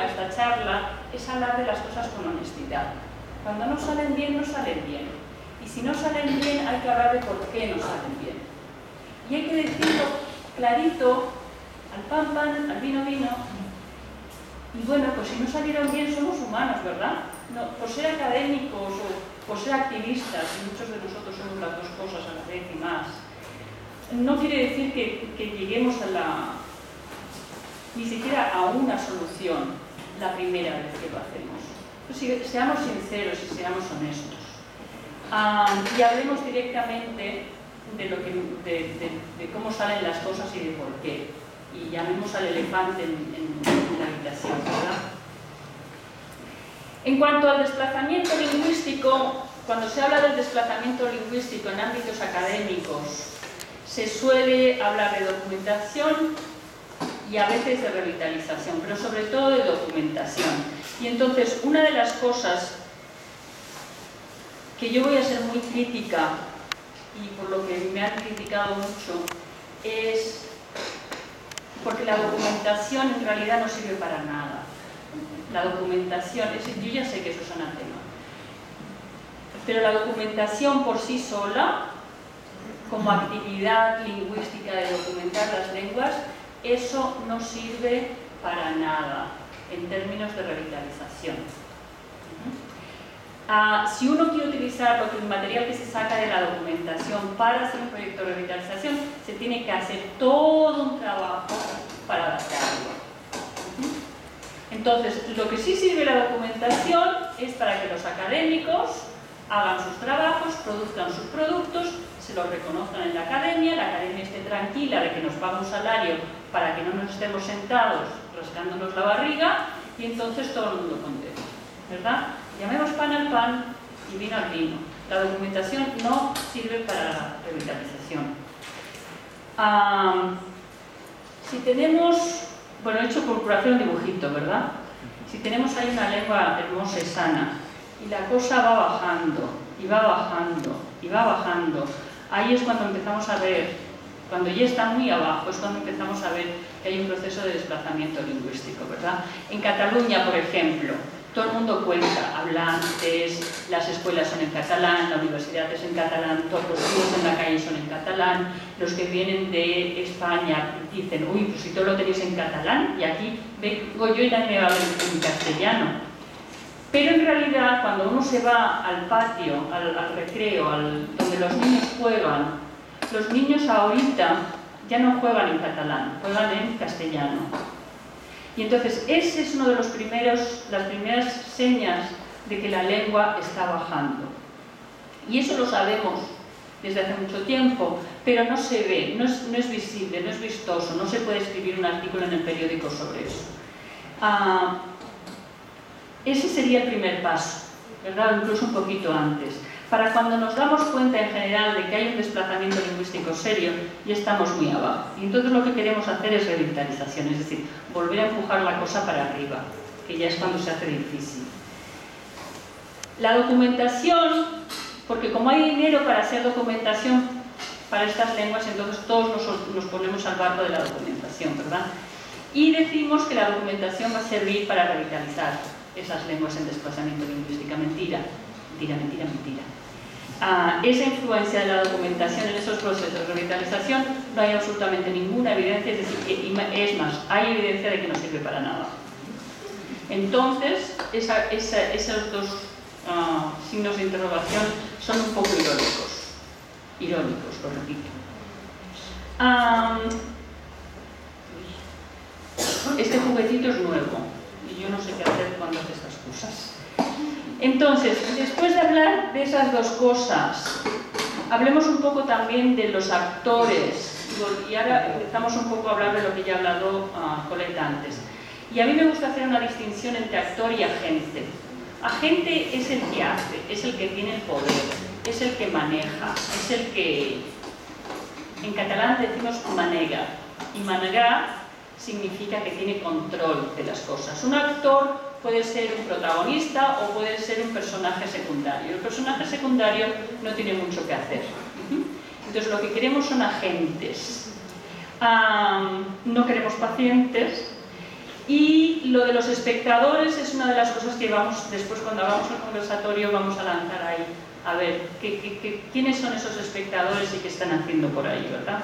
esta charla es hablar de las cosas con honestidad. Cuando no salen bien, no salen bien. Y si no salen bien, hay que hablar de por qué no salen bien. Y hay que decirlo clarito, al pan, pan, al vino, vino. Y bueno, pues si no salieron bien, somos humanos, ¿verdad? No, por ser académicos o por ser activistas, y muchos de nosotros somos las dos cosas a la vez y más, no quiere decir que lleguemos a ni siquiera a una solución la primera vez que lo hacemos. Pues seamos sinceros y seamos honestos. Y hablemos directamente de cómo salen las cosas y de por qué. Y llamemos al elefante en la habitación, ¿verdad? En cuanto al desplazamiento lingüístico, cuando se habla del desplazamiento lingüístico en ámbitos académicos, se suele hablar de documentación y a veces de revitalización, pero sobre todo de documentación. Y entonces, una de las cosas que yo voy a ser muy crítica, y por lo que me han criticado mucho, es porque la documentación en realidad no sirve para nada. La documentación, yo ya sé que eso es anatema, pero la documentación por sí sola, como actividad lingüística de documentar las lenguas, eso no sirve para nada en términos de revitalización. Si uno quiere utilizar el material que se saca de la documentación para hacer un proyecto de revitalización, se tiene que hacer todo un trabajo para adaptarlo. Entonces, lo que sí sirve la documentación es para que los académicos hagan sus trabajos, produzcan sus productos, se los reconozcan en la academia esté tranquila de que nos paga un salario para que no nos estemos sentados rascándonos la barriga, y entonces todo el mundo contento, ¿verdad? Llamemos pan al pan y vino al vino. La documentación no sirve para la revitalización. Si tenemos, bueno, he hecho por hacer un dibujito, ¿verdad? Si tenemos ahí una lengua hermosa y sana, y la cosa va bajando, y va bajando, y va bajando, ahí es cuando empezamos a ver, cuando ya está muy abajo, es cuando empezamos a ver que hay un proceso de desplazamiento lingüístico, ¿verdad? En Cataluña, por ejemplo, todo el mundo cuenta, hablantes, las escuelas son en catalán, la universidad es en catalán, todos los libros en la calle son en catalán, los que vienen de España dicen, uy, pues si todo lo tenéis en catalán, y aquí vengo yo y nadie me va a hablar en castellano. Pero en realidad, cuando uno se va al patio, al recreo, donde los niños juegan, los niños ahorita ya no juegan en catalán, juegan en castellano. Y entonces, ese es uno de las primeras señas de que la lengua está bajando. Y eso lo sabemos desde hace mucho tiempo, pero no se ve, no es visible, no es vistoso, no se puede escribir un artículo en el periódico sobre eso. Ese sería el primer paso, ¿verdad? Incluso un poquito antes. Para cuando nos damos cuenta en general de que hay un desplazamiento lingüístico serio, ya estamos muy abajo. Y entonces lo que queremos hacer es revitalización, es decir, volver a empujar la cosa para arriba, que ya es cuando se hace difícil. La documentación, porque como hay dinero para hacer documentación para estas lenguas, entonces todos nos ponemos al barco de la documentación, ¿verdad? Y decimos que la documentación va a servir para revitalizar esas lenguas en desplazamiento lingüístico. Mentira, mentira, mentira, mentira. Esa influencia de la documentación en esos procesos de revitalización no hay absolutamente ninguna evidencia, es decir, es más, hay evidencia de que no sirve para nada. Entonces, esos dos signos de interrogación son un poco irónicos, lo repito. Este juguetito es nuevo y yo no sé qué hacer cuando hace estas cosas. Entonces, después de hablar de esas dos cosas, hablemos un poco también de los actores. Y ahora empezamos un poco a hablar de lo que ya ha hablado Colette antes. Y a mí me gusta hacer una distinción entre actor y agente. Agente es el que hace, es el que tiene el poder, es el que maneja, es el que... En catalán decimos manegar. Y manegar significa que tiene control de las cosas. Un actor puede ser un protagonista o puede ser un personaje secundario. El personaje secundario no tiene mucho que hacer. Entonces lo que queremos son agentes. No queremos pacientes Y lo de los espectadores es una de las cosas que vamos, después cuando hagamos el conversatorio, vamos a lanzar ahí, a ver quiénes son esos espectadores y qué están haciendo por ahí, ¿verdad?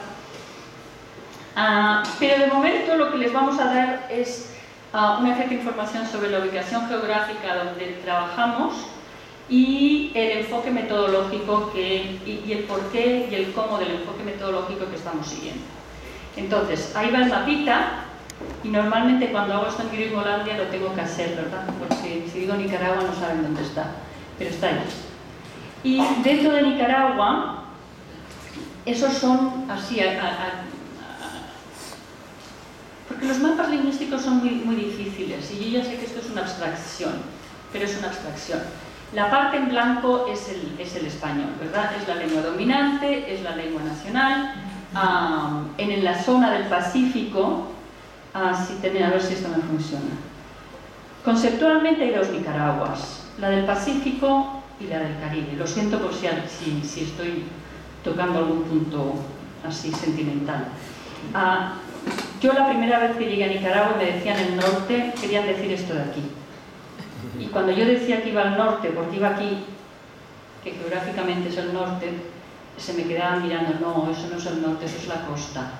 Pero de momento lo que les vamos a dar es una cierta información sobre la ubicación geográfica donde trabajamos y el enfoque metodológico y el porqué y el cómo del enfoque metodológico que estamos siguiendo. Entonces, ahí va el mapita. Y normalmente cuando hago esto en Gringolandia lo tengo que hacer, ¿verdad? Porque si digo Nicaragua no saben dónde está, pero está ahí. Y dentro de Nicaragua, esos son así, porque los mapas lingüísticos son muy difíciles, y yo ya sé que esto es una abstracción, pero es una abstracción. La parte en blanco es el español, ¿verdad? Es la lengua dominante, es la lengua nacional. En la zona del Pacífico, a ver si esto me funciona. Conceptualmente hay dos Nicaraguas, la del Pacífico y la del Caribe. Lo siento por si estoy tocando algún punto así sentimental. Yo la primera vez que llegué a Nicaragua me decían el norte, querían decir esto de aquí. Y cuando yo decía que iba al norte, porque iba aquí, que geográficamente es el norte, se me quedaban mirando, no, eso no es el norte, eso es la costa.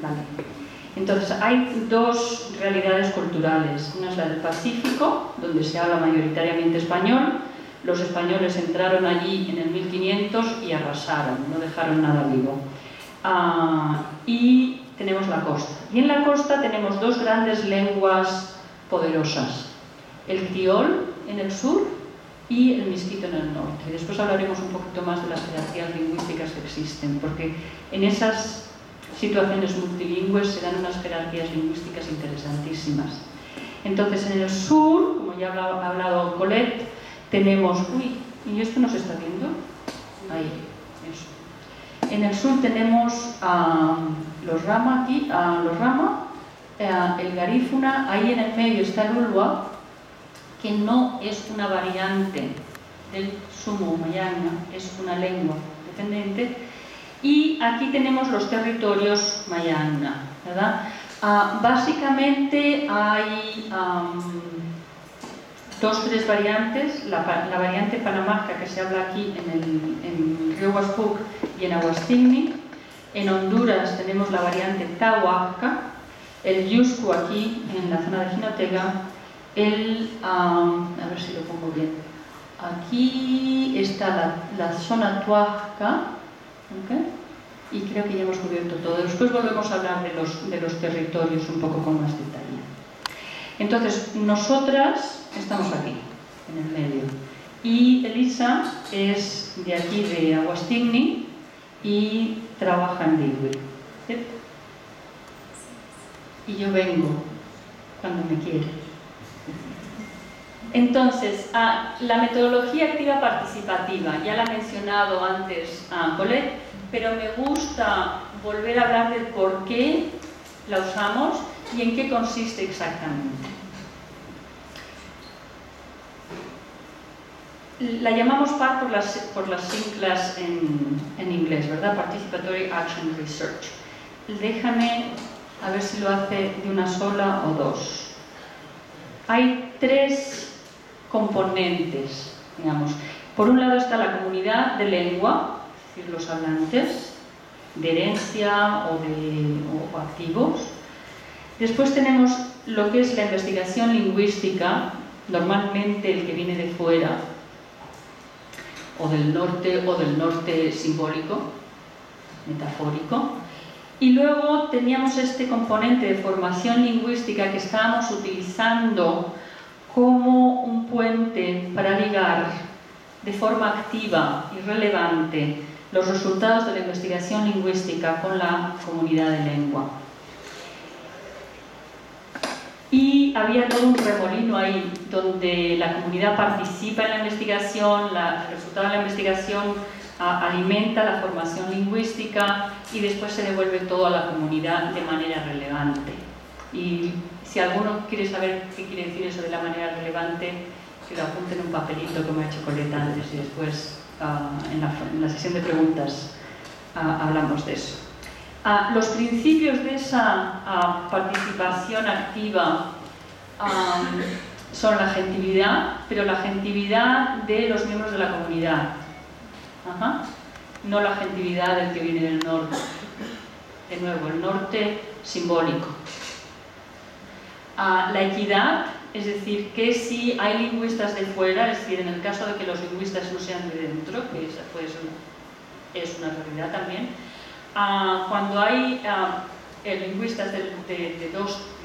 Vale. Entonces, hay dos realidades culturales. Una es la del Pacífico, donde se habla mayoritariamente español. Los españoles entraron allí en el 1500 y arrasaron, no dejaron nada vivo. Y tenemos la costa. Y en la costa tenemos dos grandes lenguas poderosas. El criol en el sur y el misquito en el norte. Y después hablaremos un poquito más de las jerarquías lingüísticas que existen, porque en esas situaciones multilingües se dan unas jerarquías lingüísticas interesantísimas. Entonces, en el sur, como ya ha hablado Colette, tenemos... Uy, ¿y esto no se está viendo? Ahí, eso. En el sur tenemos los Rama aquí, el Garífuna, ahí en el medio está el Ulua, que no es una variante del Sumo Mayana, es una lengua dependiente. Y aquí tenemos los territorios Mayana, ¿verdad? Básicamente hay tres variantes. La variante panamarca que se habla aquí en Río Huaspuc y en Aguastigni. En Honduras tenemos la variante Tahuasca, el Yuscu aquí en la zona de Jinotega, a ver si lo pongo bien. Aquí está la zona Tuaxca, ¿okay? Y creo que ya hemos cubierto todo. Después volvemos a hablar de los territorios un poco con más detalle. Entonces, nosotras estamos aquí, en el medio. Y Elisa es de aquí, de Aguastigni, y trabaja en Digui. ¿Sí? Y yo vengo cuando me quiere. Entonces, la metodología activa participativa, ya la ha mencionado antes Colette, pero me gusta volver a hablar del por qué la usamos y en qué consiste exactamente. La llamamos PAR por las siglas en inglés, ¿verdad? Participatory Action Research. Déjame a ver si lo hace de una sola o dos. Hay tres componentes, digamos. Por un lado está la comunidad de lengua, es decir, los hablantes, de herencia o activos. Después tenemos lo que es la investigación lingüística, normalmente el que viene de fuera, o del norte simbólico, metafórico. Y luego teníamos este componente de formación lingüística que estábamos utilizando como un puente para ligar de forma activa y relevante los resultados de la investigación lingüística con la comunidad de lengua. Y había todo un remolino ahí, donde la comunidad participa en la investigación, el resultado de la investigación alimenta la formación lingüística y después se devuelve todo a la comunidad de manera relevante. Y si alguno quiere saber qué quiere decir eso de la manera relevante, que lo apunte en un papelito como ha hecho Colette antes y después en la sesión de preguntas hablamos de eso. Los principios de esa participación activa son la agentividad, pero la agentividad de los miembros de la comunidad, no la agentividad del que viene del norte. De nuevo, el norte simbólico. La equidad, es decir, que si hay lingüistas de fuera, es decir, en el caso de que los lingüistas no sean de dentro, que esa es una realidad también, cuando hay lingüistas de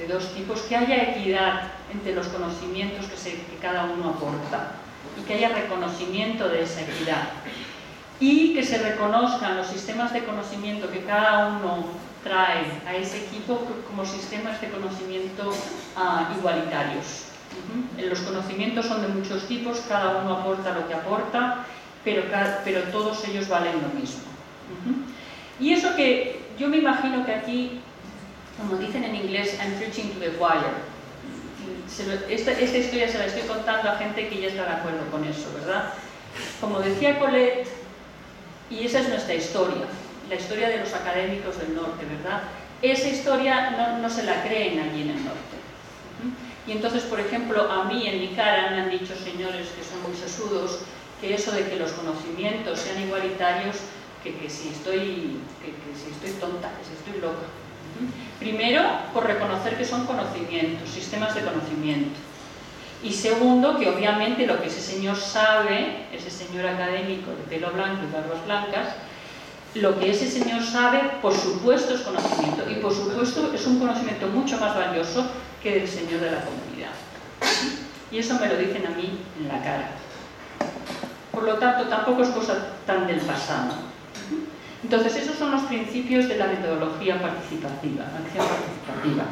dos tipos, que haya equidad entre los conocimientos que cada uno aporta y que haya reconocimiento de esa equidad y que se reconozcan los sistemas de conocimiento que cada uno trae a ese equipo como sistemas de conocimiento igualitarios. Los conocimientos son de muchos tipos, cada uno aporta lo que aporta, pero todos ellos valen lo mismo. Y eso que yo me imagino que aquí, como dicen en inglés, I'm preaching to the choir. Esta historia se la estoy contando a gente que ya está de acuerdo con eso, ¿verdad? Como decía Colette, y esa es nuestra historia, la historia de los académicos del norte, ¿verdad? Esa historia no se la creen allí en el norte. Y entonces, por ejemplo, a mí en mi cara me han dicho señores que son muy sesudos que eso de que los conocimientos sean igualitarios, que si estoy tonta, que si estoy loca. Primero, por reconocer que son conocimientos, sistemas de conocimiento. Y segundo, que obviamente lo que ese señor sabe, ese señor académico de pelo blanco y barbas blancas, lo que ese señor sabe, por supuesto, es conocimiento. Y por supuesto, es un conocimiento mucho más valioso que el señor de la comunidad. Y eso me lo dicen a mí en la cara. Por lo tanto, tampoco es cosa tan del pasado. Entonces, esos son los principios de la metodología participativa, la acción participativa.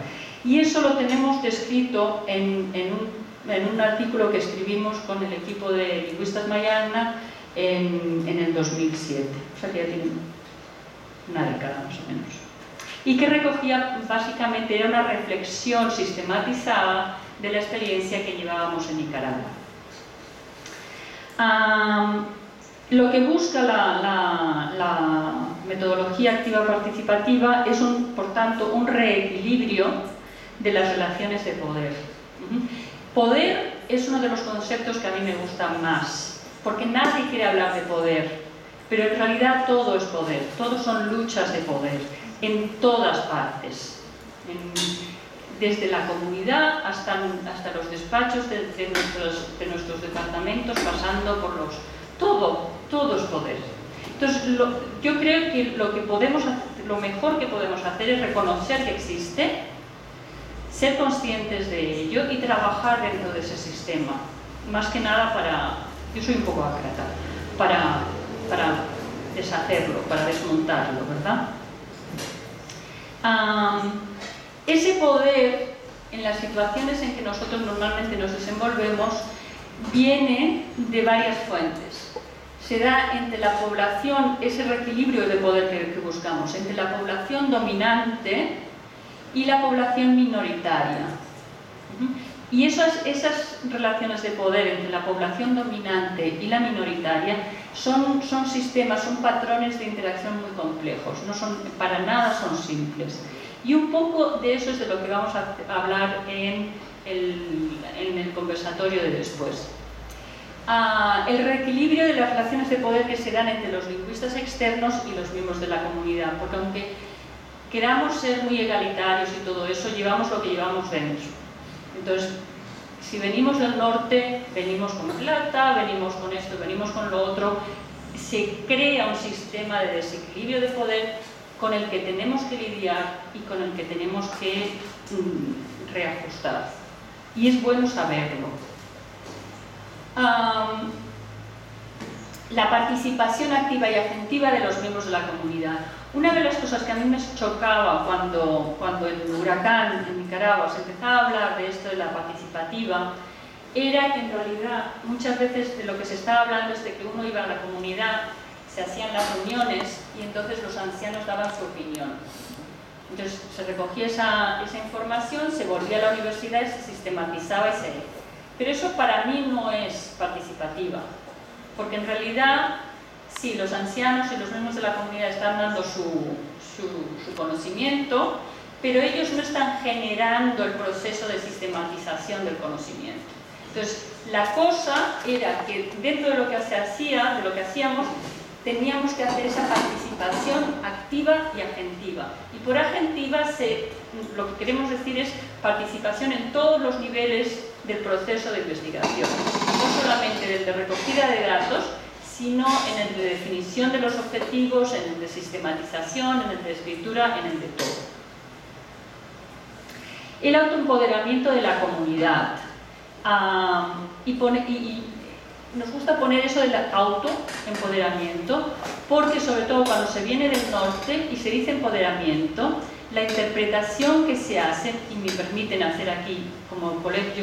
Y eso lo tenemos descrito en un artículo que escribimos con el equipo de lingüistas Mayana en el 2007. O sea que ya tiene una década más o menos. Y que recogía, básicamente, era una reflexión sistematizada de la experiencia que llevábamos en Nicaragua. Lo que busca la metodología activa participativa es, por tanto, un reequilibrio de las relaciones de poder. Poder es uno de los conceptos que a mí me gustan más, porque nadie quiere hablar de poder, pero en realidad todo es poder, todos son luchas de poder, en todas partes. Desde la comunidad hasta los despachos de nuestros departamentos, pasando por todo es poder. Entonces, yo creo que lo mejor que podemos hacer es reconocer que existe, ser conscientes de ello y trabajar dentro de ese sistema. Más que nada yo soy un poco ácrata, para deshacerlo, para desmontarlo, ¿verdad? Ese poder, en las situaciones en que nosotros normalmente nos desenvolvemos, viene de varias fuentes. Se da entre la población, ese reequilibrio de poder que buscamos, entre la población dominante y la población minoritaria. Y esas relaciones de poder entre la población dominante y la minoritaria son sistemas, son patrones de interacción muy complejos, para nada son simples. Y un poco de eso es de lo que vamos a hablar en el conversatorio de después. El reequilibrio de las relaciones de poder que se dan entre los lingüistas externos y los miembros de la comunidad, porque aunque queramos ser muy egalitarios y todo eso, llevamos lo que llevamos dentro. Entonces, si venimos del norte, venimos con plata, venimos con esto, venimos con lo otro, se crea un sistema de desequilibrio de poder con el que tenemos que lidiar y con el que tenemos que reajustar. Y es bueno saberlo. La participación activa y agentiva de los miembros de la comunidad. Una de las cosas que a mí me chocaba cuando el huracán en Nicaragua se empezaba a hablar de esto de la participativa, era que en realidad muchas veces de lo que se estaba hablando es de que uno iba a la comunidad, se hacían las reuniones y entonces los ancianos daban su opinión. Entonces se recogía esa información, se volvía a la universidad y se sistematizaba y se... Pero eso para mí no es participativa, porque en realidad, sí, los ancianos y los miembros de la comunidad están dando su su conocimiento, pero ellos no están generando el proceso de sistematización del conocimiento. Entonces, la cosa era que dentro de lo que se hacía, de lo que hacíamos, teníamos que hacer esa participación activa y agentiva. Y por agentiva lo que queremos decir es participación en todos los niveles del proceso de investigación. No solamente en el de recogida de datos, sino en el de definición de los objetivos, en el de sistematización, en el de escritura, en el de todo. El autoempoderamiento de la comunidad. Nos gusta poner eso del autoempoderamiento porque, sobre todo cuando se viene del norte y se dice empoderamiento, la interpretación que se hace, y me permiten hacer aquí, como colega,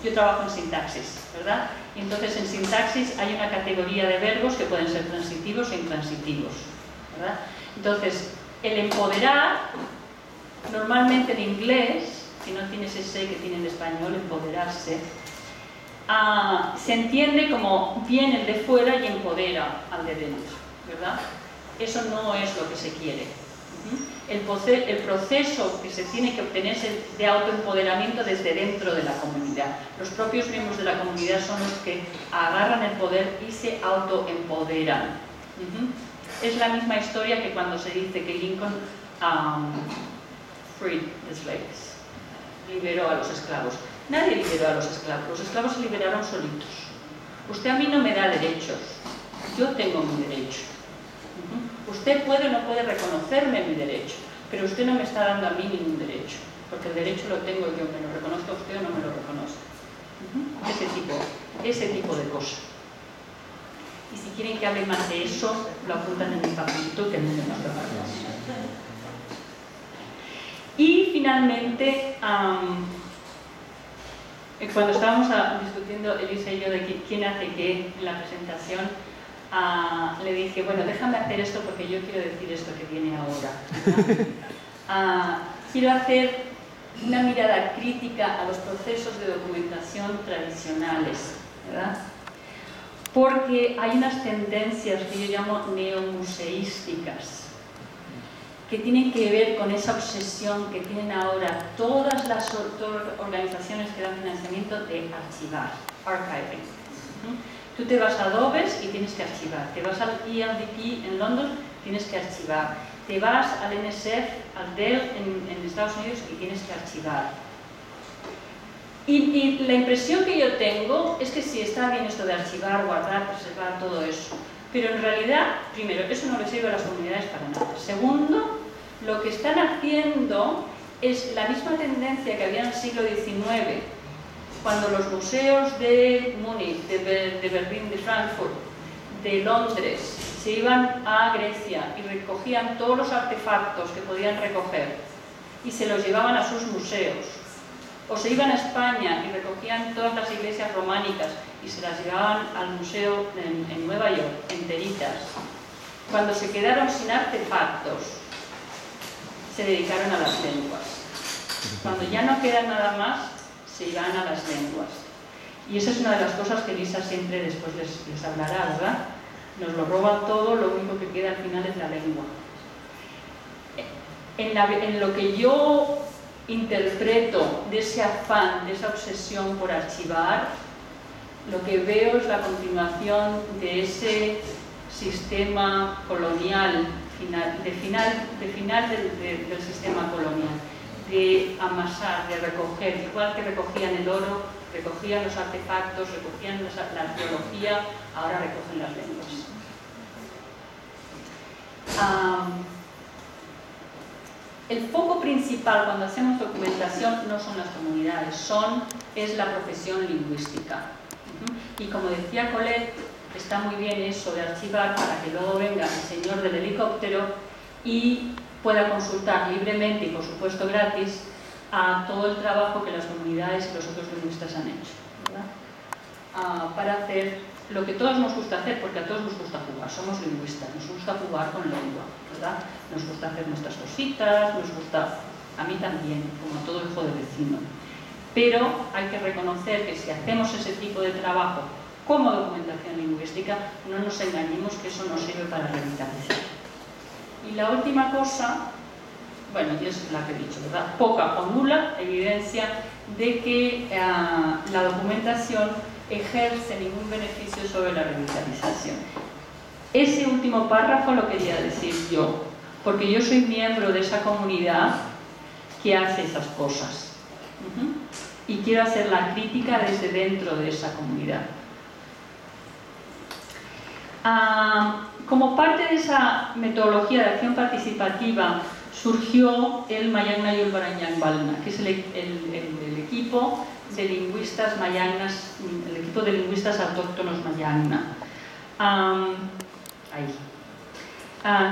yo trabajo en sintaxis, ¿verdad? Y entonces en sintaxis hay una categoría de verbos que pueden ser transitivos e intransitivos, ¿verdad? Entonces, el empoderar, normalmente en inglés, si no tienes ese que tiene en español, empoderarse, se entiende como viene el de fuera y empodera al de dentro, ¿verdad? Eso no es lo que se quiere. El proceso que se tiene que obtener es el de autoempoderamiento desde dentro de la comunidad. Los propios miembros de la comunidad son los que agarran el poder y se autoempoderan. Es la misma historia que cuando se dice que Lincoln freed the slaves, liberó a los esclavos. Nadie liberó a los esclavos se liberaron solitos. Usted a mí no me da derechos, yo tengo mi derecho. Usted puede o no puede reconocerme mi derecho, pero usted no me está dando a mí ningún derecho, porque el derecho lo tengo yo, me lo reconozca usted o no me lo reconozca. Ese tipo de cosas. Y si quieren que hable más de eso, lo apuntan en mi papelito que no me lo preparado. Y finalmente, cuando estábamos discutiendo Elisa y yo de quién hace qué en la presentación, le dije, bueno, déjame hacer esto porque yo quiero decir esto que viene ahora. Quiero hacer una mirada crítica a los procesos de documentación tradicionales, ¿verdad? Porque hay unas tendencias que yo llamo neomuseísticas, que tienen que ver con esa obsesión que tienen ahora todas las organizaciones que dan financiamiento de archivar, archiving. Tú te vas a Adobe y tienes que archivar, te vas al ELDP en Londres, tienes que archivar, te vas al NSF, al Dell en Estados Unidos y tienes que archivar. Y la impresión que yo tengo es que sí, está bien esto de archivar, guardar, preservar, todo eso, pero en realidad, primero, eso no le sirve a las comunidades para nada. Segundo, lo que están haciendo es la misma tendencia que había en el siglo XIX, cuando los museos de Múnich, de Berlín, de Frankfurt, de Londres, se iban a Grecia y recogían todos los artefactos que podían recoger y se los llevaban a sus museos. O se iban a España y recogían todas las iglesias románicas y se las llevaban al museo en Nueva York, enteritas. Cuando se quedaron sin artefactos, se dedicaron a las lenguas. Cuando ya no queda nada más, se iban a las lenguas. Y esa es una de las cosas que Elisa siempre después les hablará, ¿verdad? Nos lo roban todo, lo único que queda al final es la lengua. En lo que yo interpreto de ese afán, de esa obsesión por archivar, lo que veo es la continuación de ese sistema colonial, del sistema colonial, de amasar, de recoger, igual que recogían el oro, recogían los artefactos, recogían la arqueología, ahora recogen las lenguas. El foco principal cuando hacemos documentación no son las comunidades, es la profesión lingüística. Y como decía Colette, está muy bien eso de archivar para que luego venga el señor del helicóptero y pueda consultar libremente y por supuesto gratis a todo el trabajo que las comunidades y los otros lingüistas han hecho, ¿verdad? Para hacer lo que todos nos gusta hacer, porque a todos nos gusta jugar, somos lingüistas, nos gusta jugar con lengua, ¿verdad? Nos gusta hacer nuestras cositas, nos gusta, a mí también, como a todo hijo de vecino. Pero hay que reconocer que si hacemos ese tipo de trabajo como documentación lingüística, no nos engañemos que eso nos sirve para revitalizar. Y la última cosa, bueno, y es la que he dicho, ¿verdad? Poca o nula evidencia de que la documentación ejerce ningún beneficio sobre la revitalización. Ese último párrafo lo quería decir yo, porque yo soy miembro de esa comunidad que hace esas cosas. Y quiero hacer la crítica desde dentro de esa comunidad. Como parte de esa metodología de acción participativa surgió el Mayangna Yulbaranyang Balna, que es el equipo de lingüistas mayangnas, el equipo de lingüistas autóctonos Mayangna,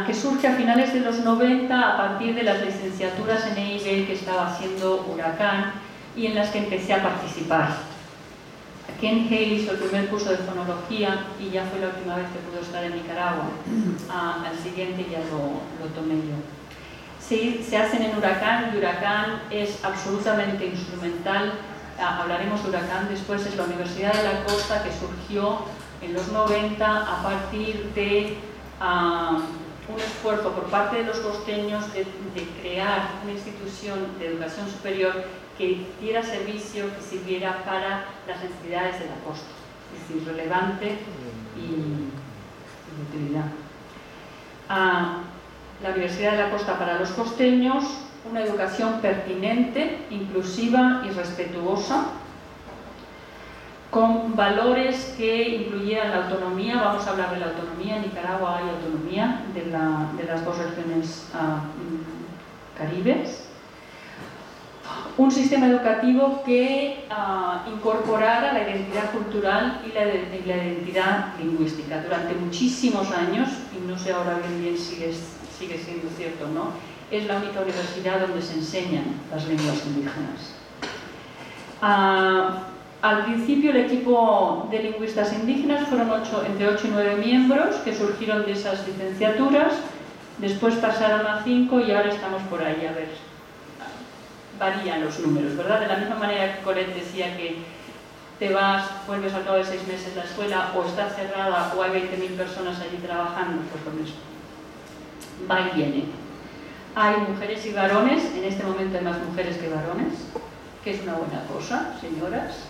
que surge a finales de los 90 a partir de las licenciaturas en EIB que estaba haciendo Huracán y en las que empecé a participar. Ken Hale hizo el primer curso de fonología y ya fue la última vez que pudo estar en Nicaragua. Al siguiente ya lo tomé yo. Se hacen en Huracán y Huracán es absolutamente instrumental. Hablaremos de Huracán después. Es la Universidad de la Costa que surgió en los 90 a partir de un esfuerzo por parte de los costeños de crear una institución de educación superior que diera servicio, que sirviera para las necesidades de la costa, es decir, relevante y de utilidad. La Universidad de la Costa para los costeños, una educación pertinente, inclusiva y respetuosa, con valores que incluyeran la autonomía. Vamos a hablar de la autonomía. En Nicaragua hay autonomía de las dos regiones caribes. Un sistema educativo que incorporara la identidad cultural y la identidad lingüística. Durante muchísimos años, y no sé ahora bien si sigue siendo cierto o no, es la única universidad donde se enseñan las lenguas indígenas. Al principio el equipo de lingüistas indígenas fueron entre 8 y 9 miembros que surgieron de esas licenciaturas, después pasaron a 5 y ahora estamos por ahí, a ver, varían los números, ¿verdad? De la misma manera que Colette decía que te vas, vuelves al cabo de 6 meses la escuela o está cerrada o hay 20.000 personas allí trabajando, pues lo mismo. Va y viene. Hay mujeres y varones, en este momento hay más mujeres que varones, que es una buena cosa, señoras.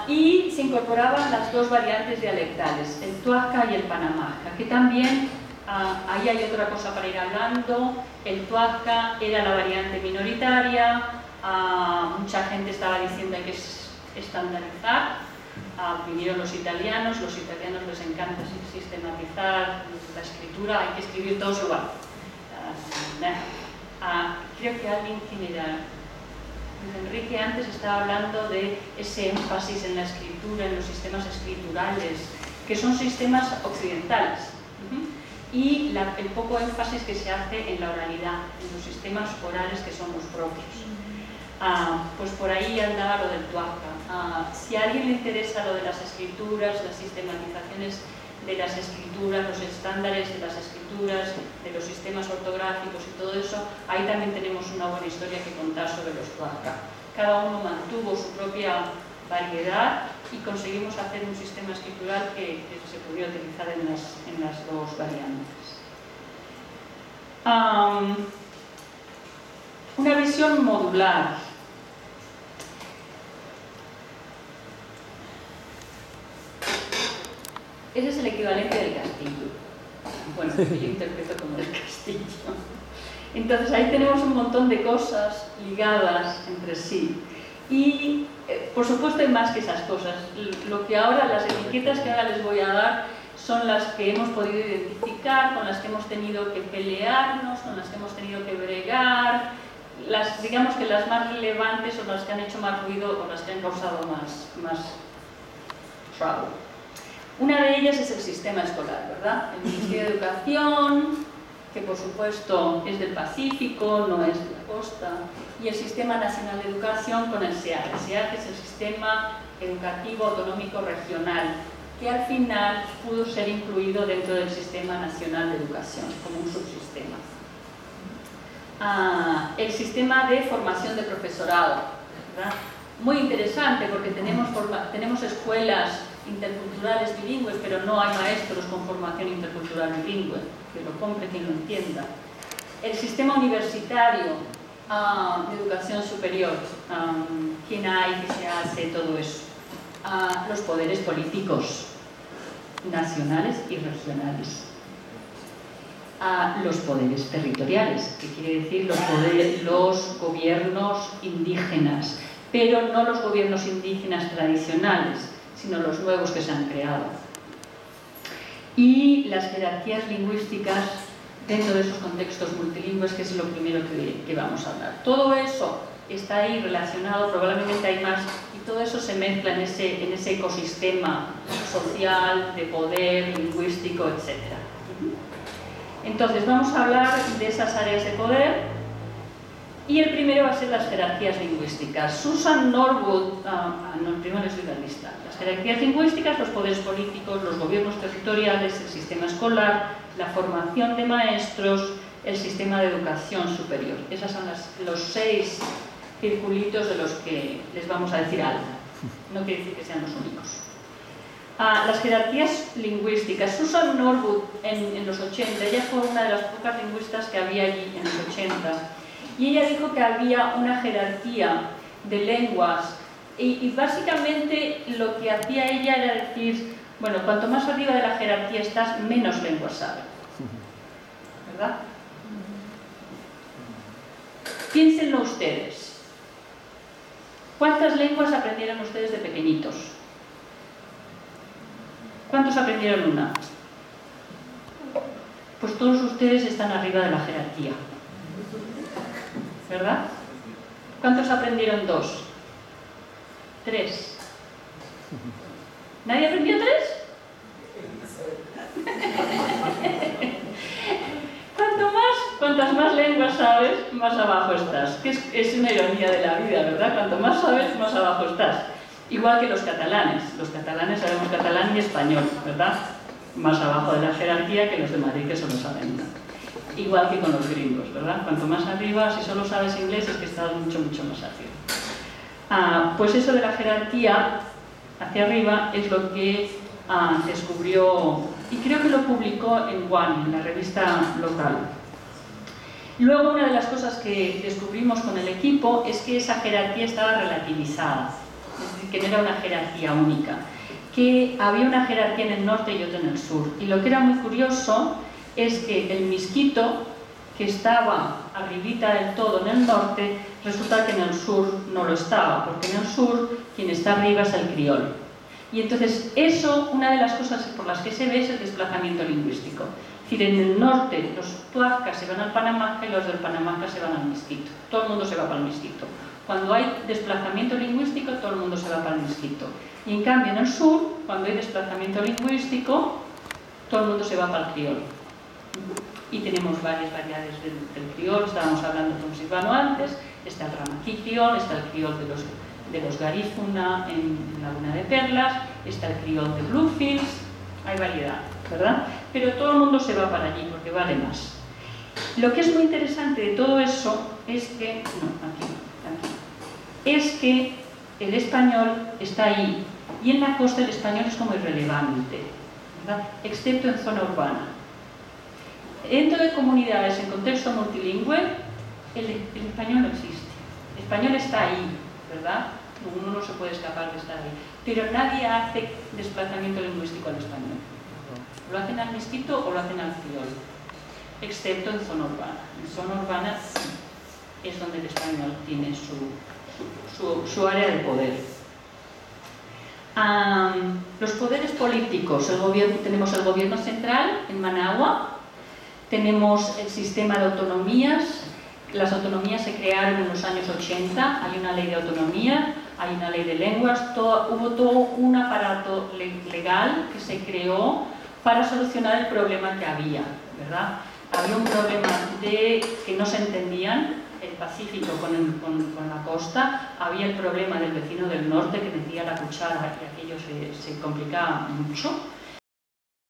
Y se incorporaban las dos variantes dialectales, el tuasca y el panamajca, que también, ahí hay otra cosa para ir hablando. El tuasca era la variante minoritaria, mucha gente estaba diciendo que es estandarizar. Vinieron los italianos les encanta sistematizar la escritura, hay que escribir todos igual. Creo que alguien, ¿quién era? Enrique antes estaba hablando de ese énfasis en la escritura, en los sistemas escriturales, que son sistemas occidentales, y el poco énfasis que se hace en la oralidad, en los sistemas orales que son los propios. Pues por ahí andaba lo del tuasca. Si a alguien le interesa lo de las escrituras, las sistematizaciones de las escrituras, los estándares de las escrituras, de los sistemas ortográficos y todo eso, ahí también tenemos una buena historia que contar sobre los tuasca. Cada uno mantuvo su propia variedad y conseguimos hacer un sistema escritural que se pudiera utilizar en las dos variantes. Una visión modular. Ese es el equivalente del castillo. Bueno, yo interpreto como el castillo. Entonces ahí tenemos un montón de cosas ligadas entre sí. Y por supuesto hay más que esas cosas. Las etiquetas que ahora les voy a dar son las que hemos podido identificar, con las que hemos tenido que pelearnos, con las que hemos tenido que bregar, digamos que las más relevantes o las que han hecho más ruido o las que han causado más trouble. Una de ellas es el sistema escolar, ¿verdad? El Ministerio de Educación, que por supuesto es del Pacífico, no es de la costa, y el Sistema Nacional de Educación con el SEAC. El SEAC es el Sistema Educativo Autonómico Regional, que al final pudo ser incluido dentro del Sistema Nacional de Educación, como un subsistema. El sistema de formación de profesorado, ¿verdad? Muy interesante porque tenemos escuelas interculturales bilingües, pero no hay maestros con formación intercultural bilingüe, que lo compre quien lo entienda. El sistema universitario de educación superior, quién hay, qué se hace, todo eso. Los poderes políticos nacionales y regionales. Los poderes territoriales, que quiere decir los gobiernos indígenas, pero no los gobiernos indígenas tradicionales, sino los nuevos que se han creado. Y las jerarquías lingüísticas dentro de esos contextos multilingües, que es lo primero que vamos a hablar. Todo eso está ahí relacionado, probablemente hay más, y todo eso se mezcla en ese ecosistema social, de poder, lingüístico, etc. Entonces, vamos a hablar de esas áreas de poder, y el primero va a ser las jerarquías lingüísticas. Susan Norwood, primero les doy la lista. Las jerarquías lingüísticas, los poderes políticos, los gobiernos territoriales, el sistema escolar, la formación de maestros, el sistema de educación superior. Esos son los 6 circulitos de los que les vamos a decir algo. No quiere decir que sean los únicos. Las jerarquías lingüísticas. Susan Norwood en los 80, ella fue una de las pocas lingüistas que había allí en los 80, y ella dijo que había una jerarquía de lenguas y básicamente lo que hacía ella era decir, bueno, cuanto más arriba de la jerarquía estás, menos lenguas sabes. ¿Verdad? Piénsenlo ustedes. ¿Cuántas lenguas aprendieron ustedes de pequeñitos? ¿Cuántos aprendieron una? Pues todos ustedes están arriba de la jerarquía. ¿Verdad? ¿Cuántos aprendieron 2? 3. ¿Nadie aprendió 3? Cuantas más lenguas sabes, más abajo estás. Que es una ironía de la vida, ¿verdad? Cuanto más sabes, más abajo estás. Igual que los catalanes. Los catalanes sabemos catalán y español, ¿verdad? Más abajo de la jerarquía que los de Madrid, que solo saben una. Igual que con los gringos, ¿verdad? Cuanto más arriba, si solo sabes inglés, es que estás mucho, mucho más arriba. Pues eso de la jerarquía hacia arriba es lo que descubrió, y creo que lo publicó en One, en la revista local. Luego, una de las cosas que descubrimos con el equipo es que esa jerarquía estaba relativizada, es decir, que no era una jerarquía única, que había una jerarquía en el norte y otra en el sur. Y lo que era muy curioso es que el misquito, que estaba arribita del todo en el norte, resulta que en el sur no lo estaba, porque en el sur quien está arriba es el criol. Y entonces eso, una de las cosas por las que se ve es el desplazamiento lingüístico. Es decir, en el norte los tuazcas se van al panamaca y los del panamaca se van al misquito. Todo el mundo se va para el misquito. Cuando hay desplazamiento lingüístico, todo el mundo se va para el misquito. Y en cambio en el sur, cuando hay desplazamiento lingüístico, todo el mundo se va para el criol. Y tenemos varias variedades del criol. Estábamos hablando con Silvano antes. Está el ramaquí criol, está el criol de los garífuna en Laguna de Perlas, está el criol de Bluefields, hay variedad, ¿verdad? Pero todo el mundo se va para allí porque vale más. Lo que es muy interesante de todo eso es que, es que el español está ahí, y en la costa el español es como irrelevante, ¿verdad? Excepto en zona urbana. Dentro de comunidades en contexto multilingüe, el español no existe. El español está ahí, ¿verdad? Uno no se puede escapar de estar ahí. Pero nadie hace desplazamiento lingüístico al español. Lo hacen al misquito o lo hacen al criol, excepto en zona urbana. En zona urbana sí, es donde el español tiene su área de poder. Los poderes políticos. Tenemos el gobierno central en Managua, tenemos el sistema de autonomías. Las autonomías se crearon en los años 80, hay una ley de autonomía, hay una ley de lenguas, hubo todo un aparato legal que se creó para solucionar el problema que había, ¿verdad? Había un problema de que no se entendían el Pacífico con la costa, había el problema del vecino del norte que metía la cuchara y aquello se complicaba mucho.